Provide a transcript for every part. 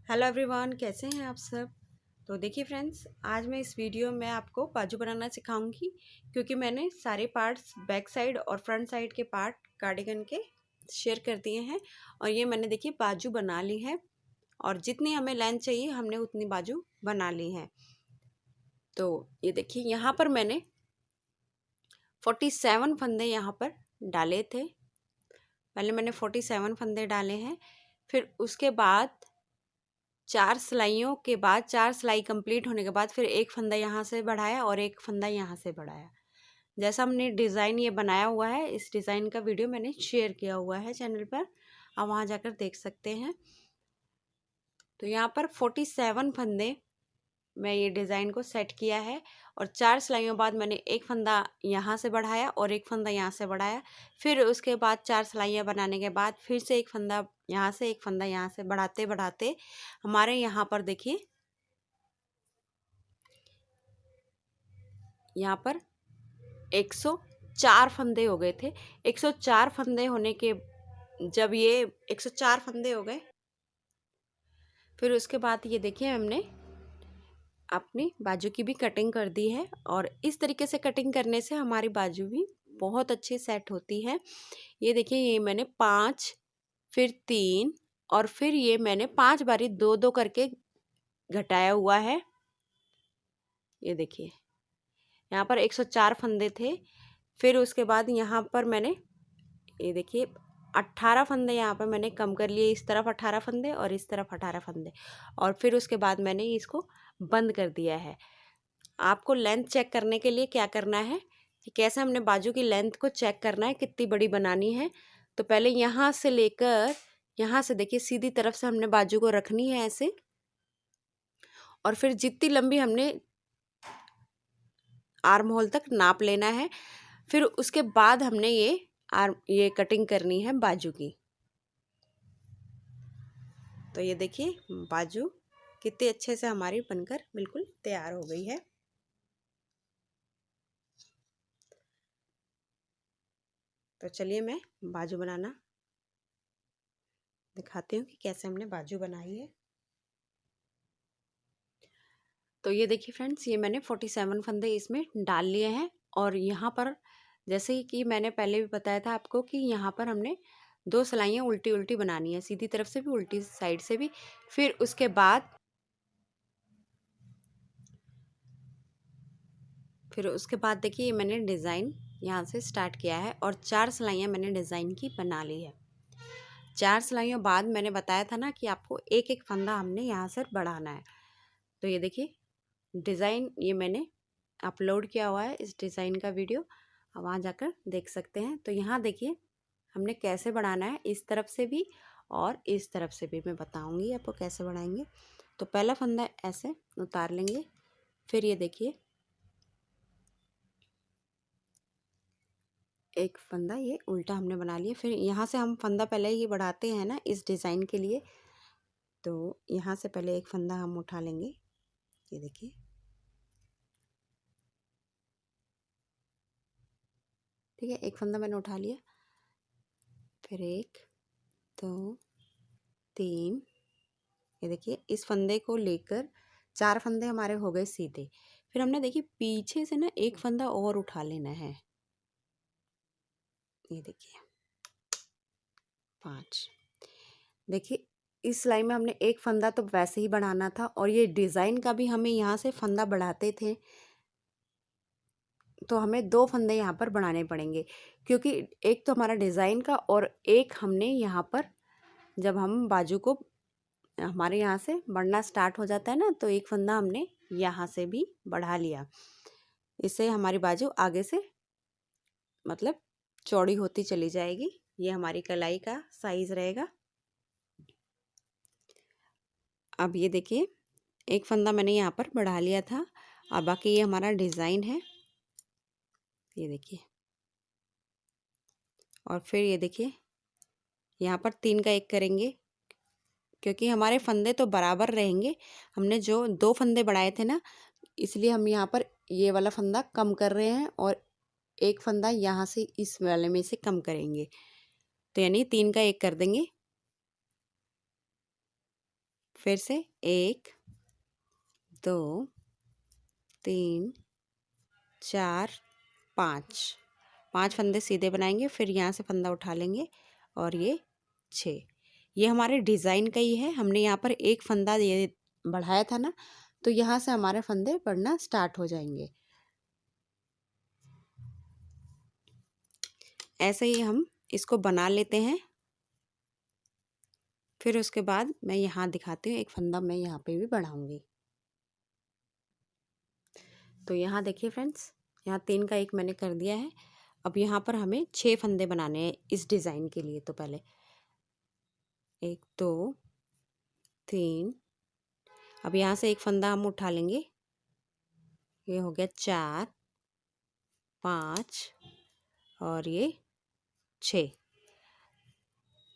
Hello everyone, कैसे हैं आप सब। तो देखिए फ्रेंड्स, आज मैं इस वीडियो में आपको बाजू बनाना सिखाऊंगी, क्योंकि मैंने सारे पार्ट्स बैक साइड और फ्रंट साइड के पार्ट कार्डिगन के शेयर कर दिए हैं। और ये मैंने देखिए बाजू बना ली है, और जितनी हमें लेंथ चाहिए हमने उतनी बाजू बना ली है। तो ये देखिए यहाँ पर मैंने 47 फंदे यहाँ पर डाले थे। पहले मैंने 47 फंदे डाले हैं, फिर उसके बाद 4 सिलाइयों के बाद 4 सिलाई कंप्लीट होने के बाद फिर एक फंदा यहाँ से बढ़ाया और एक फंदा यहाँ से बढ़ाया। जैसा हमने डिज़ाइन ये बनाया हुआ है, इस डिज़ाइन का वीडियो मैंने शेयर किया हुआ है चैनल पर, आप वहाँ जाकर देख सकते हैं। तो यहाँ पर 47 फंदे मैं ये डिज़ाइन को सेट किया है, और 4 सिलाइयों बाद मैंने एक फंदा यहाँ से बढ़ाया और एक फंदा यहाँ से बढ़ाया। फिर उसके बाद 4 सिलाइयाँ बनाने के बाद फिर से एक फंदा यहाँ से, एक फंदा यहाँ से बढ़ाते बढ़ाते हमारे यहाँ पर देखिए, यहाँ पर 104 फंदे हो गए थे। 104 फंदे होने के, जब ये 104 फंदे हो गए, फिर उसके बाद ये देखिए हमने अपनी बाजू की भी कटिंग कर दी है। और इस तरीके से कटिंग करने से हमारी बाजू भी बहुत अच्छी सेट होती है। ये देखिए, ये मैंने 5, फिर 3, और फिर ये मैंने 5 बारी 2-2 करके घटाया हुआ है। ये देखिए, यहाँ पर 104 फंदे थे। फिर उसके बाद यहाँ पर मैंने, ये देखिए, 18 फंदे यहाँ पर मैंने कम कर लिए। इस तरफ 18 फंदे और इस तरफ 18 फंदे, और फिर उसके बाद मैंने इसको बंद कर दिया है। आपको लेंथ चेक करने के लिए क्या करना है कि कैसे हमने बाजू की लेंथ को चेक करना है, कितनी बड़ी बनानी है। तो पहले यहाँ से लेकर यहाँ से देखिए सीधी तरफ से हमने बाजू को रखनी है ऐसे, और फिर जितनी लंबी हमने आर्म होल तक नाप लेना है। फिर उसके बाद हमने ये कटिंग करनी है बाजू की। तो ये देखिए बाजू कितने अच्छे से हमारी बनकर बिल्कुल तैयार हो गई है। तो चलिए मैं बाजू बनाना दिखाती हूँ कि कैसे हमने बाजू बनाई है। तो ये देखिए फ्रेंड्स, ये मैंने 47 फंदे इसमें डाल लिए हैं। और यहाँ पर जैसे ही कि मैंने पहले भी बताया था आपको कि यहाँ पर हमने 2 सिलाइयाँ उल्टी उल्टी बनानी है, सीधी तरफ से भी उल्टी साइड से भी। फिर उसके बाद देखिए मैंने डिज़ाइन यहाँ से स्टार्ट किया है, और 4 सिलाइयाँ मैंने डिज़ाइन की बना ली है। 4 सिलाइयों बाद मैंने बताया था ना कि आपको एक एक फंदा हमने यहाँ से बढ़ाना है। तो ये देखिए डिज़ाइन ये मैंने अपलोड किया हुआ है, इस डिज़ाइन का वीडियो आप वहाँ जाकर देख सकते हैं। तो यहाँ देखिए हमने कैसे बढ़ाना है, इस तरफ से भी और इस तरफ से भी मैं बताऊँगी आपको कैसे बढ़ाएंगे। तो पहला फंदा ऐसे उतार लेंगे, फिर ये देखिए एक फंदा ये उल्टा हमने बना लिया। फिर यहाँ से हम फंदा पहले ही बढ़ाते हैं ना इस डिज़ाइन के लिए, तो यहाँ से पहले एक फंदा हम उठा लेंगे। ये देखिए, ठीक है, एक फंदा मैंने उठा लिया। फिर 1, 2, 3, ये देखिए इस फंदे को लेकर 4 फंदे हमारे हो गए सीधे। फिर हमने देखिए पीछे से ना एक फंदा और उठा लेना है। ये देखिए 5। देखिए इस सिलाई में हमने एक फंदा तो वैसे ही बढ़ाना था, और ये डिज़ाइन का भी हमें यहाँ से फंदा बढ़ाते थे, तो हमें 2 फंदे यहाँ पर बढ़ाने पड़ेंगे, क्योंकि एक तो हमारा डिज़ाइन का और एक हमने यहाँ पर जब हम बाजू को हमारे यहाँ से बढ़ना स्टार्ट हो जाता है ना, तो एक फंदा हमने यहाँ से भी बढ़ा लिया। इससे हमारी बाजू आगे से मतलब चौड़ी होती चली जाएगी। ये हमारी कलाई का साइज़ रहेगा। अब ये देखिए एक फंदा मैंने यहाँ पर बढ़ा लिया था, और बाकी ये हमारा डिज़ाइन है। ये देखिए, और फिर ये देखिए यहाँ पर 3 का 1 करेंगे, क्योंकि हमारे फंदे तो बराबर रहेंगे। हमने जो 2 फंदे बढ़ाए थे ना, इसलिए हम यहाँ पर ये वाला फंदा कम कर रहे हैं, और एक फंदा यहाँ से इस वाले में से कम करेंगे। तो यानी 3 का 1 कर देंगे। फिर से 1 2 3 4 5 फंदे सीधे बनाएंगे, फिर यहाँ से फंदा उठा लेंगे और ये 6। ये हमारे डिज़ाइन का ही है। हमने यहाँ पर एक फंदा ये बढ़ाया था ना, तो यहाँ से हमारे फंदे बढ़ना स्टार्ट हो जाएंगे। ऐसे ही हम इसको बना लेते हैं। फिर उसके बाद मैं यहाँ दिखाती हूँ, एक फंदा मैं यहाँ पे भी बढ़ाऊंगी। तो यहाँ देखिए फ्रेंड्स, यहाँ 3 का 1 मैंने कर दिया है। अब यहाँ पर हमें 6 फंदे बनाने हैं इस डिज़ाइन के लिए। तो पहले 1 2 3, अब यहाँ से एक फंदा हम उठा लेंगे, ये हो गया 4 5 और ये 6।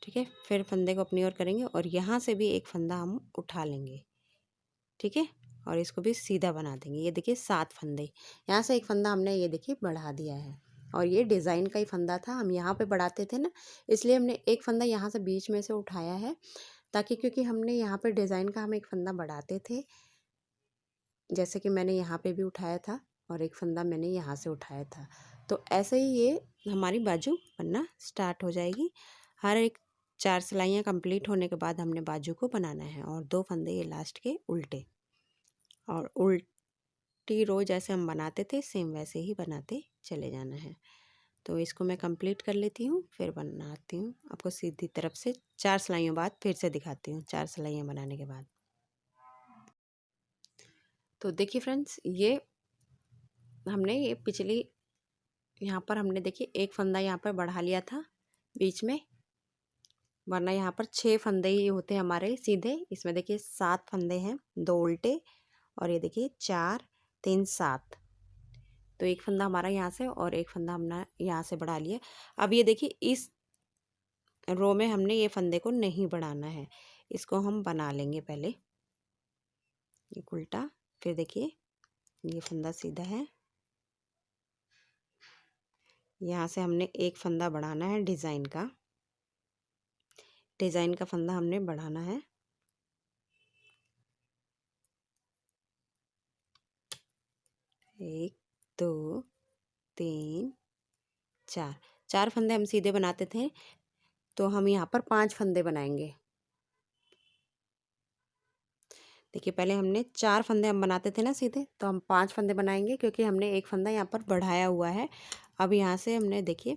ठीक है, फिर फंदे को अपनी ओर करेंगे और यहाँ से भी एक फंदा हम उठा लेंगे। ठीक है, और इसको भी सीधा बना देंगे। ये देखिए 7 फंदे, यहाँ से एक फंदा हमने ये देखिए बढ़ा दिया है। और ये डिज़ाइन का ही फंदा था, हम यहाँ पे बढ़ाते थे ना, इसलिए हमने एक फंदा यहाँ से बीच में से उठाया है, ताकि क्योंकि हमने यहाँ पे डिज़ाइन का हम एक फंदा बढ़ाते थे, जैसे कि मैंने यहाँ पे भी उठाया था और एक फंदा मैंने यहाँ से उठाया था। तो ऐसे ही ये हमारी बाजू बनना स्टार्ट हो जाएगी। हर एक 4 सिलाइयाँ कंप्लीट होने के बाद हमने बाजू को बनाना है, और 2 फंदे ये लास्ट के उल्टे, और उल्टी रो जैसे हम बनाते थे सेम वैसे ही बनाते चले जाना है। तो इसको मैं कंप्लीट कर लेती हूँ, फिर बनाती हूँ आपको सीधी तरफ से। 4 सिलाइयों बाद फिर से दिखाती हूँ, 4 सिलाइयाँ बनाने के बाद। तो देखिए फ्रेंड्स, ये हमने ये पिछली यहाँ पर हमने देखिए एक फंदा यहाँ पर बढ़ा लिया था बीच में, वरना यहाँ पर 6 फंदे ही होते हैं हमारे सीधे। इसमें देखिए 7 फंदे हैं, 2 उल्टे, और ये देखिए 4 3 7। तो एक फंदा हमारा यहाँ से और एक फंदा हमने यहाँ से बढ़ा लिया। अब ये देखिए इस रो में हमने ये फंदे को नहीं बढ़ाना है, इसको हम बना लेंगे पहले। ये उल्टा, फिर देखिए ये फंदा सीधा है, यहाँ से हमने एक फंदा बढ़ाना है डिज़ाइन का, डिज़ाइन का फंदा हमने बढ़ाना है। एक 2 3 4, 4 फंदे हम सीधे बनाते थे, तो हम यहाँ पर 5 फंदे बनाएंगे। देखिए पहले हमने 4 फंदे हम बनाते थे ना सीधे, तो हम 5 फंदे बनाएंगे, क्योंकि हमने एक फंदा यहाँ पर बढ़ाया हुआ है। अब यहाँ से हमने देखिए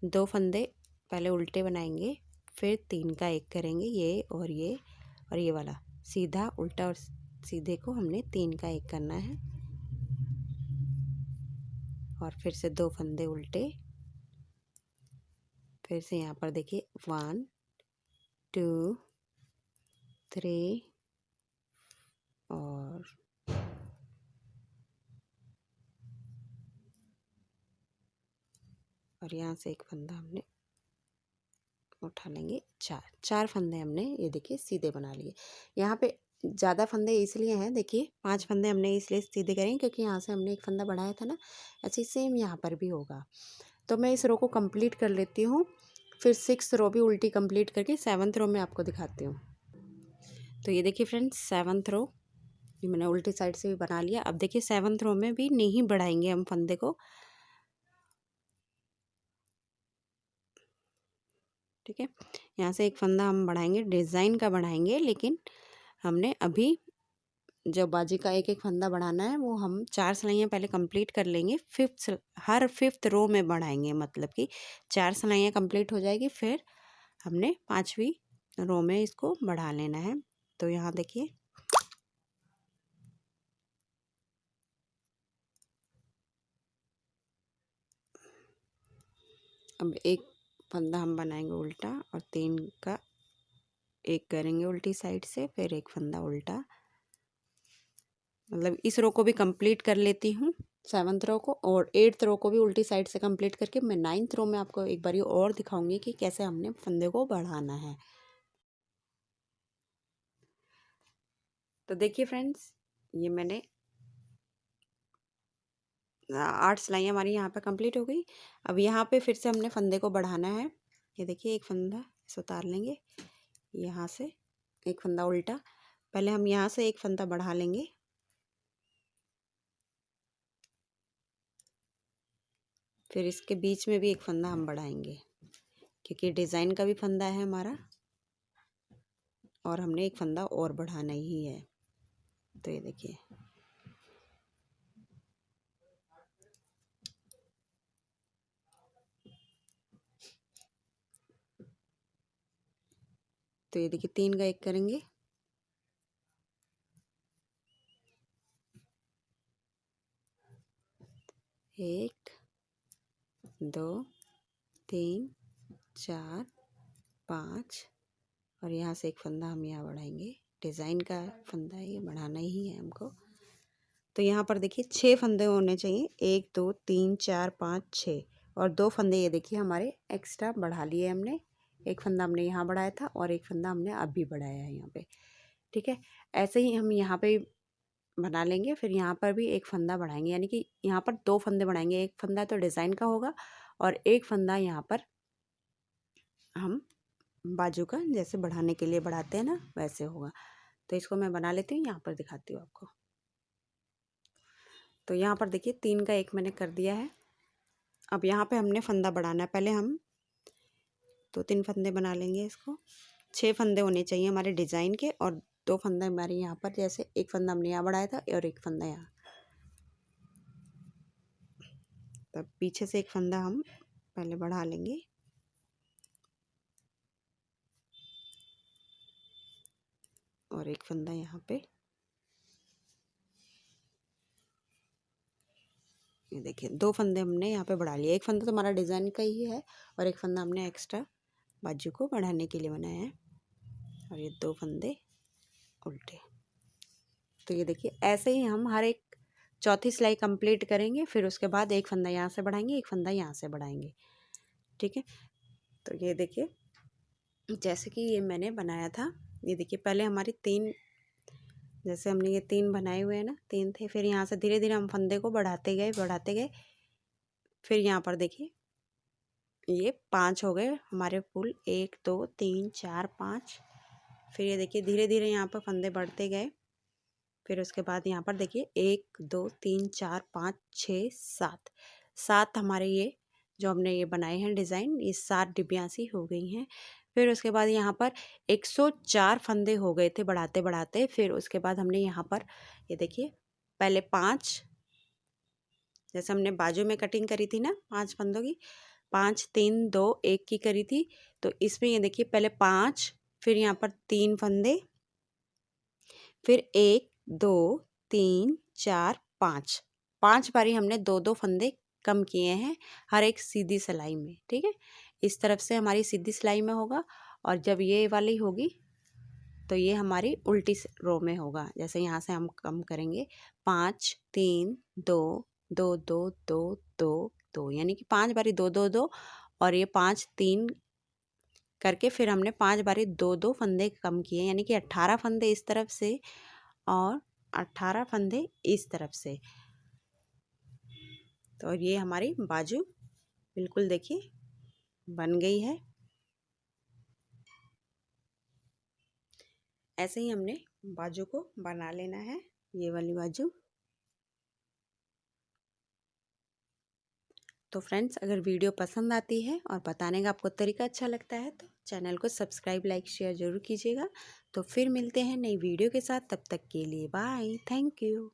2 फंदे पहले उल्टे बनाएंगे, फिर 3 का 1 करेंगे, ये और ये वाला सीधा उल्टा, और सीधे को हमने 3 का 1 करना है, और फिर से 2 फंदे उल्टे, फिर से यहाँ पर देखिए 1 2 3 और यहाँ से एक फंदा हमने उठा लेंगे। 4 फंदे हमने ये देखिए सीधे बना लिए। यहाँ पे ज़्यादा फंदे इसलिए हैं, देखिए 5 फंदे हमने इसलिए सीधे करेंगे क्योंकि यहाँ से हमने एक फंदा बढ़ाया था ना, ऐसे सेम यहाँ पर भी होगा। तो मैं इस रो को कंप्लीट कर लेती हूँ, फिर 6th रो भी उल्टी कंप्लीट करके 7th रो में आपको दिखाती हूँ। तो ये देखिए फ्रेंड्स 7th रो ये मैंने उल्टी साइड से भी बना लिया। अब देखिए 7th रो में भी नहीं बढ़ाएंगे हम फंदे को, ठीक है। यहाँ से एक फंदा हम बढ़ाएंगे, डिज़ाइन का बढ़ाएंगे, लेकिन हमने अभी जो बाजी का एक एक फंदा बढ़ाना है वो हम 4 सिलाइयाँ पहले कंप्लीट कर लेंगे। हर 5th रो में बढ़ाएंगे, मतलब कि 4 सिलाइयाँ कंप्लीट हो जाएगी, फिर हमने 5वीं रो में इसको बढ़ा लेना है। तो यहाँ देखिए अब एक फंदा हम बनाएंगे उल्टा, और 3 का 1 करेंगे उल्टी साइड से, फिर एक फंदा उल्टा, मतलब इस रो को भी कंप्लीट कर लेती हूँ 7th रो को, और 8th रो को भी उल्टी साइड से कंप्लीट करके मैं 9th रो में आपको एक बार और दिखाऊंगी कि कैसे हमने फंदे को बढ़ाना है। तो देखिए फ्रेंड्स, ये मैंने 8 सिलाइयाँ हमारी यहाँ पे कंप्लीट हो गई। अब यहाँ पे फिर से हमने फंदे को बढ़ाना है। ये देखिए एक फंदा इसे उतार लेंगे, यहाँ से एक फंदा उल्टा, पहले हम यहाँ से एक फंदा बढ़ा लेंगे, फिर इसके बीच में भी एक फंदा हम बढ़ाएंगे, क्योंकि डिज़ाइन का भी फंदा है हमारा और हमने एक फंदा और बढ़ाना ही है। तो ये देखिए, तो ये देखिए 3 का 1 करेंगे, एक, 2, 3, 4, 5 और यहाँ से एक फंदा हम यहाँ बढ़ाएंगे। डिज़ाइन का फंदा है, ये बढ़ाना ही है हमको। तो यहाँ पर देखिए 6 फंदे होने चाहिए, 1, 2, 3, 4, 5, 6 और 2 फंदे ये देखिए हमारे एक्स्ट्रा बढ़ा लिए हमने। एक फंदा हमने यहाँ बढ़ाया था और एक फंदा हमने अभी बढ़ाया है यहाँ पे, ठीक है। ऐसे ही हम यहाँ पे बना लेंगे, फिर यहाँ पर भी एक फंदा बढ़ाएंगे, यानी कि यहाँ पर 2 फंदे बढ़ाएंगे। एक फंदा तो डिज़ाइन का होगा और एक फंदा यहाँ पर हम बाजू का जैसे बढ़ाने के लिए बढ़ाते हैं ना, वैसे होगा। तो इसको मैं बना लेती हूँ, यहाँ पर दिखाती हूँ आपको। तो यहाँ पर देखिए 3 का 1 मैंने कर दिया है। अब यहाँ पे हमने फंदा बढ़ाना है, पहले हम 2-3 फंदे बना लेंगे। इसको 6 फंदे होने चाहिए हमारे डिज़ाइन के और 2 फंदे हमारे यहाँ पर, जैसे एक फंदा हमने यहाँ बढ़ाया था और एक फंदा यहाँ। तब पीछे से एक फंदा हम पहले बढ़ा लेंगे और एक फंदा यहाँ पे, ये देखिए 2 फंदे हमने यहाँ पे बढ़ा लिए। एक फंदा तो हमारा डिज़ाइन का ही है और एक फंदा हमने एक्स्ट्रा बाजू को बढ़ाने के लिए बनाया है और ये 2 फंदे उल्टे। तो ये देखिए ऐसे ही हम हर एक चौथी सिलाई कंप्लीट करेंगे, फिर उसके बाद एक फंदा यहाँ से बढ़ाएंगे, एक फंदा यहाँ से बढ़ाएंगे, ठीक है। तो ये देखिए जैसे कि ये मैंने बनाया था, ये देखिए पहले हमारी 3, जैसे हमने ये 3 बनाए हुए हैं ना, 3 थे, फिर यहाँ से धीरे धीरे हम फंदे को बढ़ाते गए, फिर यहाँ पर देखिए ये 5 हो गए हमारे फुल, 1, 2, 3, 4, 5। फिर ये देखिए धीरे धीरे यहाँ पर फंदे बढ़ते गए, फिर उसके बाद यहाँ पर देखिए 1, 2, 3, 4, 5, 6, 7 हमारे ये जो हमने ये बनाए हैं डिज़ाइन, ये 7 डिबियाँ सी हो गई हैं। फिर उसके बाद यहाँ पर 104 फंदे हो गए थे बढ़ाते बढ़ाते। फिर उसके बाद हमने यहाँ पर ये देखिए पहले 5, जैसे हमने बाजू में कटिंग करी थी ना 5 फंदों की, 5, 3, 2, 1 की करी थी। तो इसमें ये देखिए पहले 5, फिर यहाँ पर 3 फंदे, फिर 1, 2, 3, 4, 5 बारी हमने 2-2 फंदे कम किए हैं हर एक सीधी सिलाई में, ठीक है। इस तरफ से हमारी सीधी सिलाई में होगा और जब ये वाली होगी तो ये हमारी उल्टी रो में होगा। जैसे यहाँ से हम कम करेंगे 5, 3, 2, 2, 2, 2, 2, 2, यानी कि 5 बारी 2, 2, 2 और ये 5, 3 करके फिर हमने 5 बारी 2-2 फंदे कम किए, यानी कि 18 फंदे इस तरफ से और 18 फंदे इस तरफ से। तो ये हमारी बाजू बिल्कुल देखिए बन गई है। ऐसे ही हमने बाजू को बना लेना है, ये वाली बाजू। तो फ्रेंड्स अगर वीडियो पसंद आती है और बताने का आपको तरीका अच्छा लगता है तो चैनल को सब्सक्राइब, लाइक, शेयर ज़रूर कीजिएगा। तो फिर मिलते हैं नई वीडियो के साथ, तब तक के लिए बाय, थैंक यू।